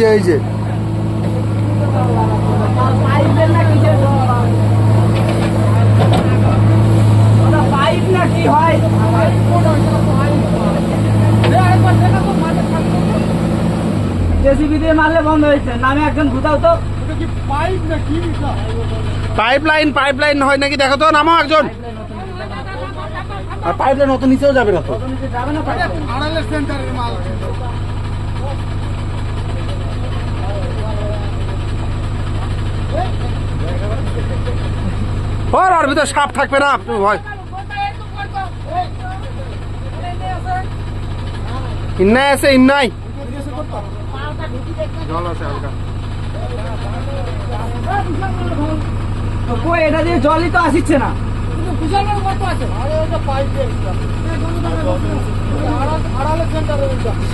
যে জেসিবি দিয়ে মারলে বন্ধ হয়েছে। নামে একজন ঘুতাও তো। পাইপ লাইন হয় নাকি দেখো তো, নামো একজন। আর পাইপ লাইন অত নিচেও যাবে না তো। যাবে না ওর ভিতর সাপ থাকবে না ভয়। ইন্নাই আছে, ইন্নাই জল আছে হালকা। কই এটা দিয়ে জলই তো আসছে না।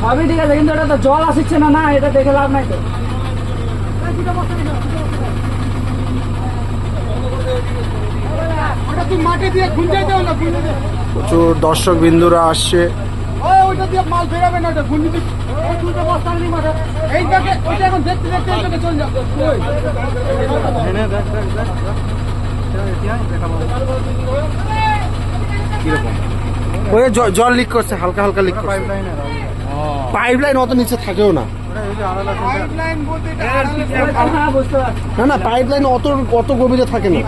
সবই ঠিক আছে, কিন্তু এটা তো জল আসছে না। না, এটা দেখে লাভ নাই তো। প্রচুর দর্শক বিন্দুরা আসছে। ওই জল লিক করছে, হালকা হালকা লিক করছে। পাইপ লাইন অত নিচে থাকেও না। না পাইপ লাইন অত গভীরে থাকে না।